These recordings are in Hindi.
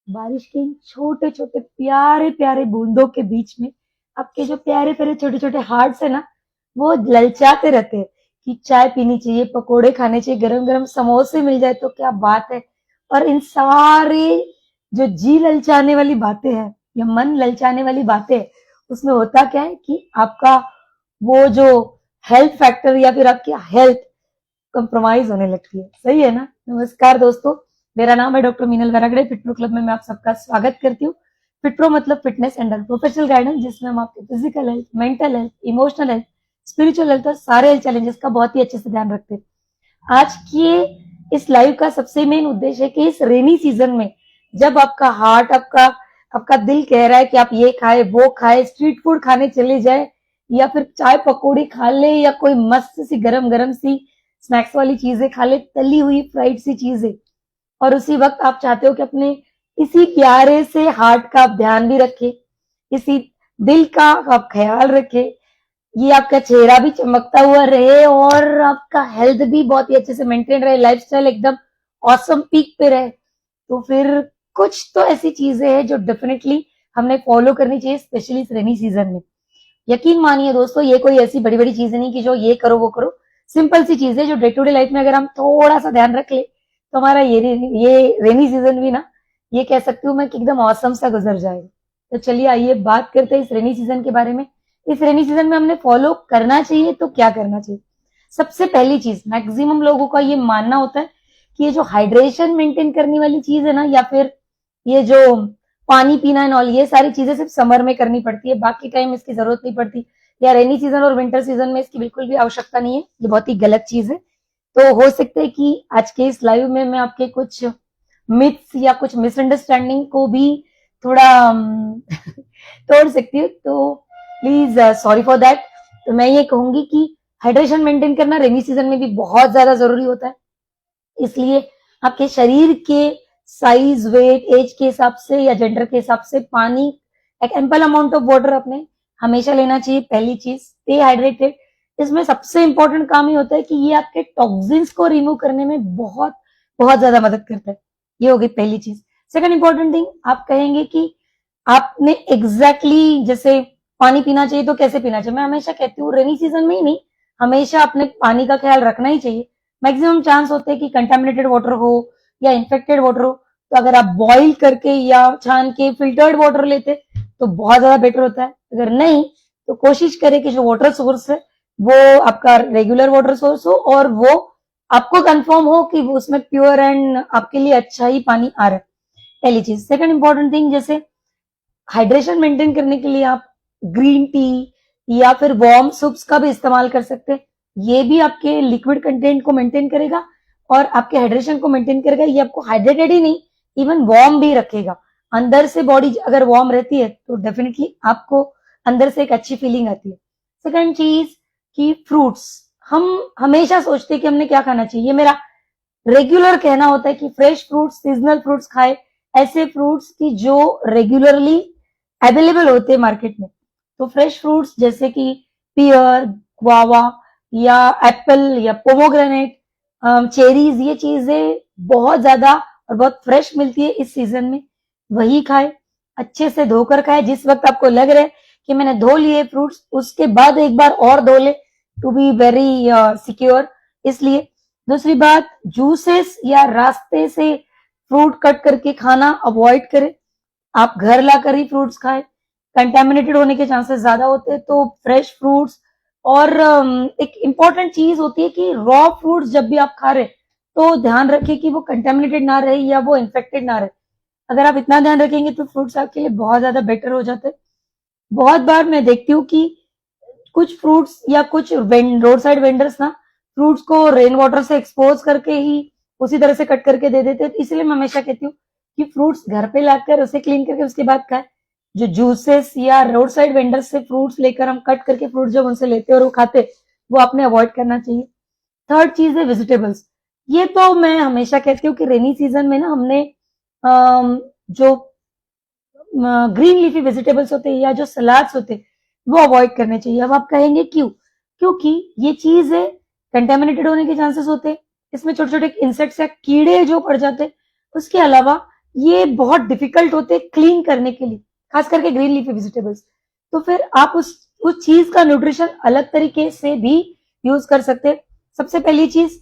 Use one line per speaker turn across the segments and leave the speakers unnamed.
बारिश के इन छोटे छोटे प्यारे प्यारे बूंदों के बीच में आपके जो प्यारे प्यारे छोटे छोटे हार्ट्स है ना, वो ललचाते रहते हैं कि चाय पीनी चाहिए, पकोड़े खाने चाहिए, गरम गरम समोसे मिल जाए तो क्या बात है। और इन सारे जो जी ललचाने वाली बातें हैं या मन ललचाने वाली बातें हैं, उसमें होता क्या है कि आपका वो जो हेल्थ फैक्टर या फिर आपकी हेल्थ कंप्रोमाइज होने लगती है। सही है ना। नमस्कार दोस्तों, मेरा नाम है डॉक्टर मीनल वरागड़े। फिटप्रो क्लब में मैं आप सबका स्वागत करती हूँ। फिटप्रो मतलब फिटनेस एंड प्रोफेशनल गाइडेंस, जिसमें हम आपके physical health, mental health, emotional health, spiritual health और सारे हेल्थ चैलेंजेस का बहुत ही अच्छे से ध्यान रखते हैं। आज की इस लाइव का सबसे मेन उद्देश्य है कि इस रेनी सीजन में जब आपका हार्ट, आपका आपका दिल कह रहा है कि आप ये खाए वो खाए, स्ट्रीट फूड खाने चले जाए या फिर चाय पकौड़ी खा ले या कोई मस्त सी गरम गरम सी स्नैक्स वाली चीजें खा ले, तली हुई फ्राइड सी चीजें, और उसी वक्त आप चाहते हो कि अपने इसी प्यारे से हार्ट का आप ध्यान भी रखें, इसी दिल का आप ख्याल रखें, ये आपका चेहरा भी चमकता हुआ रहे और आपका हेल्थ भी बहुत ही अच्छे से मेंटेन रहे, लाइफस्टाइल एकदम ऑसम पीक पे रहे, तो फिर कुछ तो ऐसी चीजें हैं जो डेफिनेटली हमने फॉलो करनी चाहिए, स्पेशली इस रेनी सीजन में। यकीन मानिए दोस्तों, ये कोई ऐसी बड़ी बड़ी चीज नहीं कि जो ये करो वो करो। सिंपल सी चीज है जो डे टू डे लाइफ में अगर हम थोड़ा सा ध्यान रख ले तो हमारा ये रेनी सीजन भी ना, ये कह सकती हूँ मैं कि एकदम औसम सा गुजर जाएगा। तो चलिए आइए बात करते हैं इस रेनी सीजन के बारे में। इस रेनी सीजन में हमने फॉलो करना चाहिए तो क्या करना चाहिए। सबसे पहली चीज, मैक्सिमम लोगों का ये मानना होता है कि ये जो हाइड्रेशन मेंटेन करने वाली चीज है ना, या फिर ये जो पानी पीना एंड ऑल, ये सारी चीजें सिर्फ समर में करनी पड़ती है, बाकी टाइम इसकी जरूरत नहीं पड़ती, या रेनी सीजन और विंटर सीजन में इसकी बिल्कुल भी आवश्यकता नहीं है। ये बहुत ही गलत चीज है। तो हो सकता है कि आज के इस लाइव में मैं आपके कुछ मिथ्स या कुछ मिसअंडरस्टैंडिंग को भी थोड़ा तोड़ सकती हूँ, तो प्लीज सॉरी फॉर दैट। तो मैं ये कहूंगी कि हाइड्रेशन मेंटेन करना रेनी सीजन में भी बहुत ज्यादा जरूरी होता है। इसलिए आपके शरीर के साइज, वेट, एज के हिसाब से या जेंडर के हिसाब से पानी, एक एम्पल अमाउंट ऑफ वाटर अपने हमेशा लेना चाहिए। पहली चीज, स्टे हाइड्रेटेड। इसमें सबसे इंपॉर्टेंट काम ये होता है कि ये आपके टॉक्सिन्स को रिमूव करने में बहुत बहुत ज्यादा मदद करता है। ये हो गई पहली चीज। सेकंड इंपॉर्टेंट थिंग, आप कहेंगे कि आपने एग्जैक्टली जैसे पानी पीना चाहिए तो कैसे पीना चाहिए। मैं हमेशा कहती हूँ रेनी सीजन में ही नहीं, हमेशा अपने पानी का ख्याल रखना ही चाहिए। मैक्सिमम चांस होते हैं कि कंटेमिनेटेड वाटर हो या इन्फेक्टेड वाटर हो, तो अगर आप बॉईल करके या छान के फिल्टर्ड वाटर लेते तो बहुत ज्यादा बेटर होता है। अगर नहीं तो कोशिश करें कि जो वाटर सोर्स है वो आपका रेगुलर वाटर सोर्स हो और वो आपको कंफर्म हो कि वो उसमें प्योर एंड आपके लिए अच्छा ही पानी आ रहा है। पहली चीज। सेकंड इंपॉर्टेंट थिंग, जैसे हाइड्रेशन मेंटेन करने के लिए आप ग्रीन टी या फिर वार्म सूप्स का भी इस्तेमाल कर सकते हैं। ये भी आपके लिक्विड कंटेंट को मेंटेन करेगा और आपके हाइड्रेशन को मेंटेन करेगा। ये आपको हाइड्रेटेड ही नहीं, इवन वार्म भी रखेगा। अंदर से बॉडी अगर वार्म रहती है तो डेफिनेटली आपको अंदर से एक अच्छी फीलिंग आती है। सेकंड चीज कि फ्रूट्स, हम हमेशा सोचते हैं कि हमने क्या खाना चाहिए। ये मेरा रेगुलर कहना होता है कि फ्रेश फ्रूट्स, सीजनल फ्रूट्स खाए, ऐसे फ्रूट्स की जो रेगुलरली अवेलेबल होते हैं मार्केट में। तो फ्रेश फ्रूट्स जैसे कि पियर, गुआवा या एप्पल या पोमोग्रेनेट, चेरीज, ये चीजें बहुत ज्यादा और बहुत फ्रेश मिलती है इस सीजन में। वही खाए, अच्छे से धोकर खाए। जिस वक्त आपको लग रहा है कि मैंने धो लिए फ्रूट्स, उसके बाद एक बार और धो ले, टू बी वेरी सिक्योर। इसलिए दूसरी बात, जूसेस या रास्ते से फ्रूट कट करके खाना अवॉइड करें। आप घर लाकर ही फ्रूट्स खाएं। कंटेमिनेटेड होने के चांसेस ज्यादा होते हैं, तो फ्रेश फ्रूट्स। और एक इंपॉर्टेंट चीज होती है कि रॉ फ्रूट्स जब भी आप खा रहे तो ध्यान रखें कि वो कंटेमिनेटेड ना रहे या वो इन्फेक्टेड ना रहे। अगर आप इतना ध्यान रखेंगे तो फ्रूट्स आपके लिए बहुत ज्यादा बेटर हो जाते हैं। बहुत बार मैं देखती हूँ कि कुछ फ्रूट्स या कुछ रोड साइड वेंडर्स ना फ्रूट्स को रेन वाटर से एक्सपोज करके ही उसी तरह से कट करके दे देते हैं। इसलिए मैं हमेशा कहती हूँ कि फ्रूट्स घर पे लाकर उसे क्लीन करके उसके बाद खाएं। जो जूसेस या रोड साइड वेंडर्स से फ्रूट्स लेकर हम कट करके फ्रूट जब उनसे लेते और वो खाते, वो आपने अवॉइड करना चाहिए। थर्ड चीज है वेजिटेबल्स। ये तो मैं हमेशा कहती हूँ कि रेनी सीजन में ना हमने जो ग्रीन लीफी वेजिटेबल्स होते हैं या जो सलाड्स होते हैं वो अवॉइड करने चाहिए। अब आप कहेंगे क्यों? क्योंकि ये चीज है, कंटेमिनेटेड होने के चांसेस होते हैं, इसमें छोटे छोटे इंसेक्ट्स या कीड़े जो पड़ जाते हैं। उसके अलावा ये बहुत डिफिकल्ट होते हैं क्लीन करने के लिए, खास करके ग्रीन लीफी वेजिटेबल्स। तो फिर आप उस चीज का न्यूट्रिशन अलग तरीके से भी यूज कर सकते हैं। सबसे पहली चीज,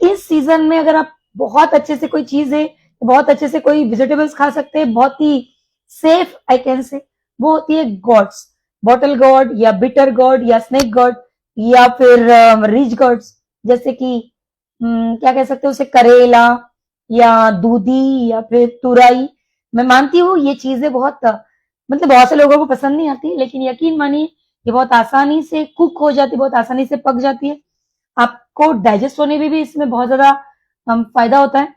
इस सीजन में अगर आप बहुत अच्छे से कोई चीज है, बहुत अच्छे से कोई वेजिटेबल्स खा सकते हैं, बहुत ही सेफ आई कैन से, वो होती है गॉड्स, बॉटल गॉड या बिटर गॉड या स्नेक गॉड या फिर रिच गॉड्स, जैसे कि क्या कह सकते हैं उसे, करेला या दूधी या फिर तुरई। मैं मानती हूँ ये चीजें बहुत मतलब बहुत से लोगों को पसंद नहीं आती, लेकिन यकीन मानिए ये बहुत आसानी से कुक हो जाती है, बहुत आसानी से पक जाती है। आपको डाइजेस्ट होने में भी इसमें बहुत ज्यादा फायदा होता है।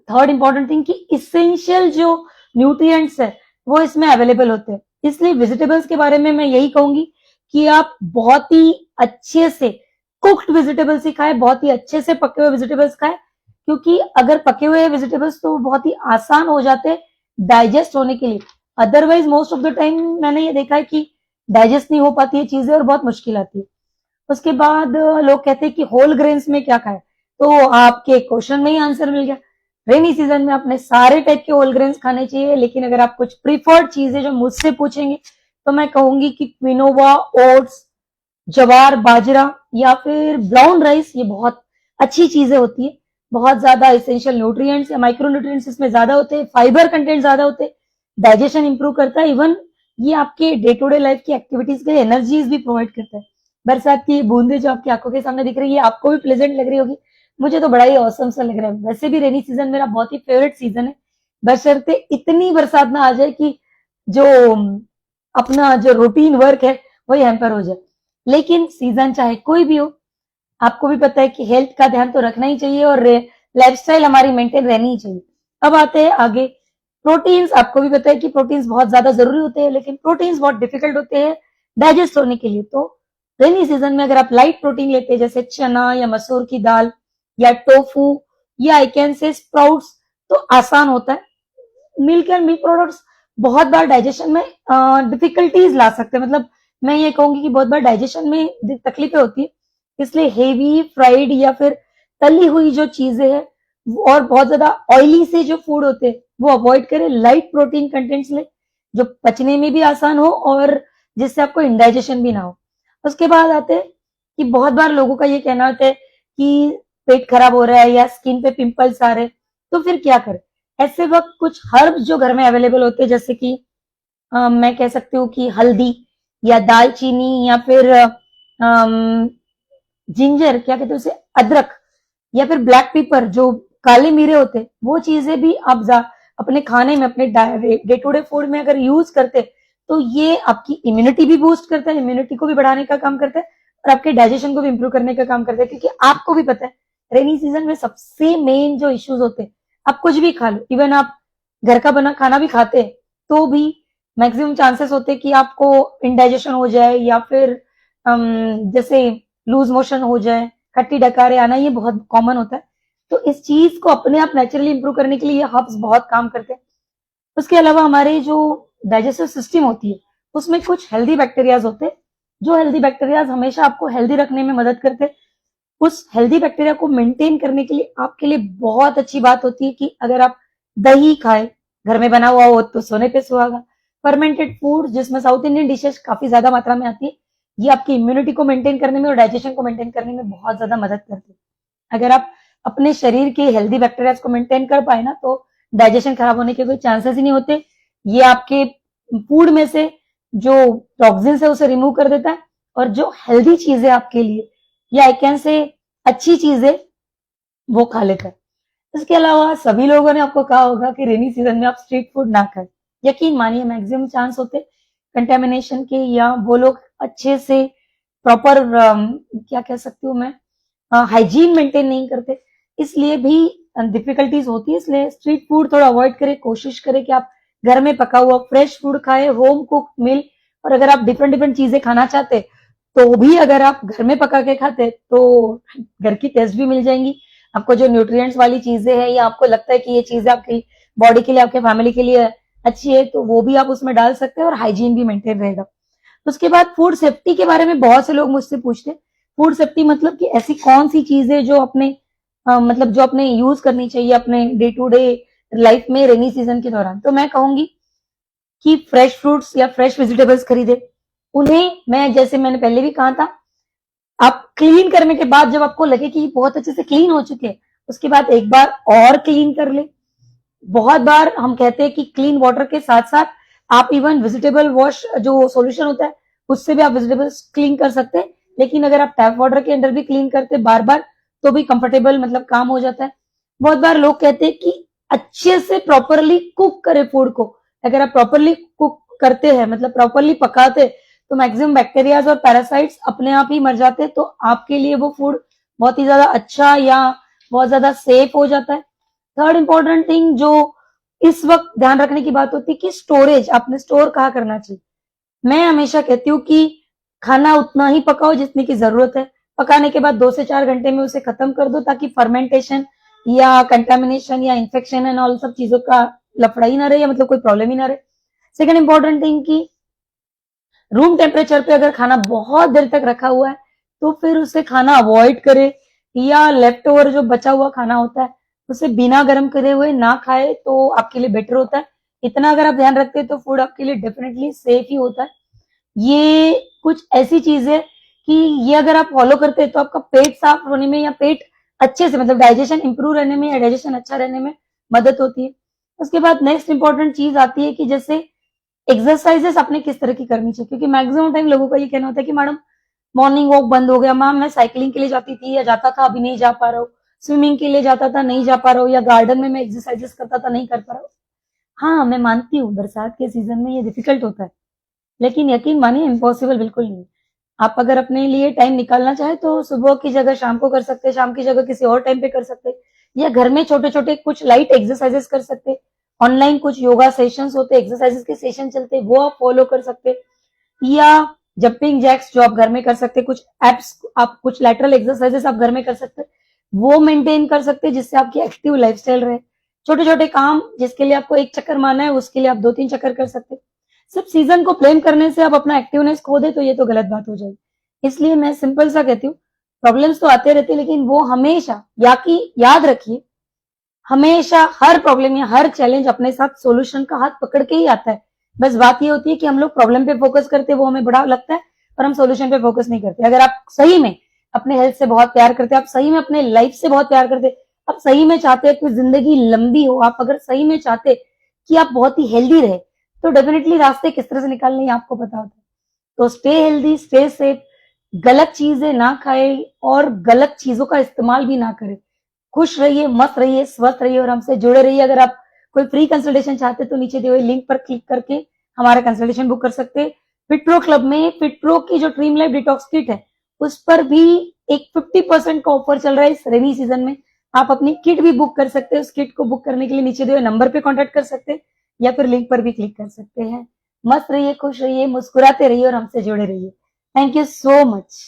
थर्ड इंपॉर्टेंट थिंग कि इसेंशियल जो न्यूट्रिएंट्स है वो इसमें अवेलेबल होते हैं। इसलिए वेजिटेबल्स के बारे में मैं यही कहूंगी कि आप बहुत ही अच्छे से कुक्ड वेजिटेबल्स ही खाएं, बहुत ही अच्छे से पके हुए वेजिटेबल्स खाएं, क्योंकि अगर पके हुए वेजिटेबल्स तो बहुत ही आसान हो जाते हैं डाइजेस्ट होने के लिए। Otherwise most of the time मैंने ये देखा है कि डाइजेस्ट नहीं हो पाती है चीजें और बहुत मुश्किल आती है। उसके बाद लोग कहते हैं कि होल ग्रेन्स में क्या खाए, तो आपके क्वेश्चन में ही आंसर मिल गया। रेनी सीजन में आपने सारे टाइप के होल ग्रेन्स खाने चाहिए, लेकिन अगर आप कुछ प्रीफर्ड चीजें जो मुझसे पूछेंगे तो मैं कहूंगी कि क्विनोवा, ओट्स, जवार, बाजरा या फिर ब्राउन राइस, ये बहुत अच्छी चीजें होती है। बहुत ज्यादा इसेंशियल न्यूट्रिएंट्स या माइक्रो न्यूट्रिएंट्स इसमें ज्यादा होते हैं, फाइबर कंटेंट ज्यादा होते हैं, डाइजेशन इंप्रूव करता है, इवन ये आपके डे टू डे लाइफ की एक्टिविटीज के लिए एनर्जीज भी प्रोवाइड करता है। बरसात की बूंदे जो आपकी आंखों के सामने दिख रही है, आपको भी प्लेजेंट लग रही होगी, मुझे तो बड़ा ही औसम सा लग रहा है। वैसे भी रेनी सीजन मेरा बहुत ही फेवरेट सीजन है, बशर्ते इतनी बरसात ना आ जाए कि जो अपना जो रूटीन वर्क है वही हैम्पर हो जाए। लेकिन सीजन चाहे कोई भी हो, आपको भी पता है कि हेल्थ का ध्यान तो रखना ही चाहिए और लाइफस्टाइल हमारी मेंटेन रहनी ही चाहिए। अब आते हैं आगे प्रोटीन्स। आपको भी पता है कि प्रोटीन्स बहुत ज्यादा जरूरी होते हैं, लेकिन प्रोटीन्स बहुत डिफिकल्ट होते हैं डाइजेस्ट होने के लिए। तो रेनी सीजन में अगर आप लाइट प्रोटीन लेते हैं, जैसे चना या मसूर की दाल या टोफू या आई कैन से स्प्राउट्स, तो आसान होता है। मिल्क एंड मिल्क प्रोडक्ट्स बहुत बार डाइजेशन में डिफिकल्टीज ला सकते हैं, मतलब मैं ये कहूंगी कि बहुत बार डाइजेशन में तकलीफें होती है। इसलिए हेवी फ्राइड या फिर तली हुई जो चीजें हैं और बहुत ज्यादा ऑयली से जो फूड होते हैं वो अवॉइड करें। लाइट प्रोटीन कंटेंट्स ले जो पचने में भी आसान हो और जिससे आपको इंडाइजेशन भी ना हो। उसके बाद आते हैं कि बहुत बार लोगों का ये कहना होता है कि पेट खराब हो रहा है या स्किन पे पिंपल्स आ रहे हैं, तो फिर क्या करें। ऐसे वक्त कुछ हर्ब्स जो घर में अवेलेबल होते हैं, जैसे कि मैं कह सकती हूँ कि हल्दी या दालचीनी या फिर जिंजर, क्या कहते हैं उसे, अदरक, या फिर ब्लैक पेपर जो काले मिरे होते हैं, वो चीजें भी आप अपने खाने में, अपने डे टू डे फूड में अगर यूज करते तो ये आपकी इम्यूनिटी भी बूस्ट करता है, इम्यूनिटी को भी बढ़ाने का काम करता है और आपके डाइजेशन को भी इंप्रूव करने का काम करता है। क्योंकि आपको भी पता है रेनी सीजन में सबसे मेन जो इश्यूज होते हैं, आप कुछ भी खा लो, इवन आप घर का बना खाना भी खाते हैं तो भी मैक्सिमम चांसेस होते हैं कि आपको इंडाइजेशन हो जाए या फिर जैसे लूज मोशन हो जाए, खट्टी डकारे आना, ये बहुत कॉमन होता है। तो इस चीज को अपने आप नेचुरली इंप्रूव करने के लिए ये हर्ब्स बहुत काम करते हैं। उसके अलावा हमारे जो डाइजेस्टिव सिस्टम होती है उसमें कुछ हेल्दी बैक्टीरियाज होते हैं, जो हेल्दी बैक्टीरियाज हमेशा आपको हेल्दी रखने में मदद करते हैं। उस हेल्दी बैक्टीरिया को मेंटेन करने के लिए आपके लिए बहुत अच्छी बात होती है कि अगर आप दही खाए, घर में बना हुआ हो तो सोने पे सुहागा। फर्मेंटेड फूड जिसमें साउथ इंडियन डिशेस काफी ज्यादा मात्रा में आती है, ये आपकी इम्यूनिटी को मेंटेन करने में और डाइजेशन को मेंटेन करने में बहुत ज्यादा मदद करती है। अगर आप अपने शरीर के हेल्दी बैक्टीरिया को मेंटेन कर पाए ना, तो डाइजेशन खराब होने के कोई चांसेस ही नहीं होते। ये आपके फूड में से जो टॉक्सिन्स है उसे रिमूव कर देता है और जो हेल्दी चीजें आपके लिए या आई कैन से अच्छी चीजें वो खा लेता है। इसके अलावा सभी लोगों ने आपको कहा होगा कि रेनी सीजन में आप स्ट्रीट फूड ना खाएं। यकीन मानिए मैक्सिमम चांस होते कंटेमिनेशन के, या वो लोग अच्छे से प्रॉपर क्या कह सकती हूँ मैं, हाइजीन मेंटेन नहीं करते, इसलिए भी डिफिकल्टीज होती है। इसलिए स्ट्रीट फूड थोड़ा अवॉइड करें, कोशिश करें कि आप घर में पका हुआ फ्रेश फूड खाएं, होम कुक मील। और अगर आप डिफरेंट डिफरेंट चीजें खाना चाहते तो भी अगर आप घर में पका के खाते तो घर की टेस्ट भी मिल जाएंगी। आपको जो न्यूट्रिएंट्स वाली चीजें हैं या आपको लगता है कि ये चीजें आपकी बॉडी के लिए, आपके फैमिली के लिए अच्छी है, तो वो भी आप उसमें डाल सकते हैं और हाइजीन भी मेंटेन रहेगा। उसके बाद फूड सेफ्टी के बारे में बहुत से लोग मुझसे पूछते हैं। फूड सेफ्टी मतलब कि ऐसी कौन सी चीजें जो अपने मतलब जो अपने यूज करनी चाहिए अपने डे टू डे लाइफ में रेनी सीजन के दौरान, तो मैं कहूंगी कि फ्रेश फ्रूट्स या फ्रेश वेजिटेबल्स खरीदे। उन्हें मैं, जैसे मैंने पहले भी कहा था, आप क्लीन करने के बाद जब आपको लगे कि बहुत अच्छे से क्लीन हो चुके हैं, उसके बाद एक बार और क्लीन कर ले। बहुत बार हम कहते हैं कि क्लीन वाटर के साथ साथ आप इवन वेजिटेबल वॉश जो सॉल्यूशन होता है उससे भी आप वेजिटेबल्स क्लीन कर सकते हैं, लेकिन अगर आप टैप वाटर के अंदर भी क्लीन करते बार बार तो भी कंफर्टेबल मतलब काम हो जाता है। बहुत बार लोग कहते हैं कि अच्छे से प्रॉपरली कुक करें फूड को। अगर आप प्रॉपरली कुक करते हैं, मतलब प्रॉपरली पकाते, तो मैक्सिमम बैक्टीरियाज और पैरासाइट्स अपने आप ही मर जाते हैं, तो आपके लिए वो फूड बहुत ही ज्यादा अच्छा या बहुत ज्यादा सेफ हो जाता है। थर्ड इंपॉर्टेंट थिंग जो इस वक्त ध्यान रखने की बात होती है कि स्टोरेज, आपने स्टोर कहाँ करना चाहिए। मैं हमेशा कहती हूँ कि खाना उतना ही पकाओ जितनी की जरूरत है। पकाने के बाद 2 से 4 घंटे में उसे खत्म कर दो, ताकि फर्मेंटेशन या कंटेमिनेशन या इन्फेक्शन एंड ऑल सब चीजों का लफड़ा ही ना रहे, या मतलब कोई प्रॉब्लम ही ना रहे। सेकंड इंपॉर्टेंट थिंग की रूम टेम्परेचर पे अगर खाना बहुत देर तक रखा हुआ है तो फिर उसे खाना अवॉइड करे, या लेफ्ट ओवर जो बचा हुआ खाना होता है उसे बिना गर्म करे हुए ना खाए तो आपके लिए बेटर होता है। इतना अगर आप ध्यान रखते हैं तो फूड आपके लिए डेफिनेटली सेफ ही होता है। ये कुछ ऐसी चीज है कि ये अगर आप फॉलो करते हैं तो आपका पेट साफ होने में या पेट अच्छे से मतलब डाइजेशन इंप्रूव रहने में या डाइजेशन अच्छा रहने में मदद होती है। उसके बाद नेक्स्ट इंपॉर्टेंट चीज आती है कि जैसे एक्सरसाइजेस आपने किस तरह की करनी चाहिए, क्योंकि मैक्सिमम टाइम लोगों का ये कहना होता है कि मैडम मॉर्निंग वॉक बंद हो गया, मैम मैं साइकिलिंग के लिए जाती थी या जाता था अभी नहीं जा पा रहा हूँ, स्विमिंग के लिए जाता था नहीं जा पा रहा हूँ, या गार्डन में मैं एक्सरसाइजेस करता था नहीं कर पा रहा हूँ। हाँ, मैं मानती हूँ बरसात के सीजन में ये डिफिकल्ट होता है, लेकिन यकीन मानिए इम्पॉसिबल बिल्कुल नहीं। आप अगर अपने लिए टाइम निकालना चाहे तो सुबह की जगह शाम को कर सकते हैं, शाम की जगह किसी और टाइम पे कर सकते हैं, या घर में छोटे छोटे कुछ लाइट एक्सरसाइजेस कर सकते हैं। ऑनलाइन कुछ योगा सेशंस होते हैं, एक्सरसाइजेस के सेशन चलते हैं, वो आप फॉलो कर सकते हैं, या जंपिंग जैक्स जो आप घर में कर सकते हैं, कुछ एप्स, आप कुछ लैटरल एक्सरसाइजेस आप घर में कर सकते हैं, वो मेंटेन कर सकते हैं जिससे आपकी एक्टिव लाइफस्टाइल रहे। छोटे छोटे काम जिसके लिए आपको एक चक्कर मारना है उसके लिए आप 2-3 चक्कर कर सकते हैं। सिर्फ सीजन को ब्लेम करने से आप अपना एक्टिवनेस खो दे तो ये तो गलत बात हो जाएगी। इसलिए मैं सिंपल सा कहती हूँ, प्रॉब्लम्स तो आते रहते हैं लेकिन वो हमेशा याद रखिए, हमेशा हर प्रॉब्लम या हर चैलेंज अपने साथ सॉल्यूशन का हाथ पकड़ के ही आता है। बस बात ये होती है कि हम लोग प्रॉब्लम पे फोकस करते हैं, वो हमें बड़ा लगता है, और हम सॉल्यूशन पे फोकस नहीं करते। अगर आप सही में अपने हेल्थ से बहुत प्यार करते हैं, आप सही में अपने लाइफ से बहुत प्यार करते हैं, आप सही में चाहते हैं कि जिंदगी लंबी हो, आप अगर सही में चाहते कि आप बहुत ही हेल्दी रहे, तो डेफिनेटली रास्ते किस तरह से निकालने हैं आपको पता होता है। तो स्टे हेल्दी, स्टे सेफ, गलत चीजें ना खाए और गलत चीजों का इस्तेमाल भी ना करें। खुश रहिए, मस्त रहिए, स्वस्थ रहिए और हमसे जुड़े रहिए। अगर आप कोई फ्री कंसल्टेशन चाहते हैं तो नीचे दिए हुए लिंक पर क्लिक करके हमारा कंसल्टेशन बुक कर सकते हैं। फिटप्रो क्लब में फिटप्रो की जो ड्रीम लाइफ डिटॉक्स किट है उस पर भी एक 50% का ऑफर चल रहा है इस रेनी सीजन में। आप अपनी किट भी बुक कर सकते हैं। उस किट को बुक करने के लिए नीचे दिए हुए नंबर पे कॉन्टेक्ट कर सकते हैं या फिर लिंक पर भी क्लिक कर सकते हैं। मस्त रहिए, खुश रहिए, मुस्कुराते रहिए और हमसे जुड़े रहिए। Thank you so much.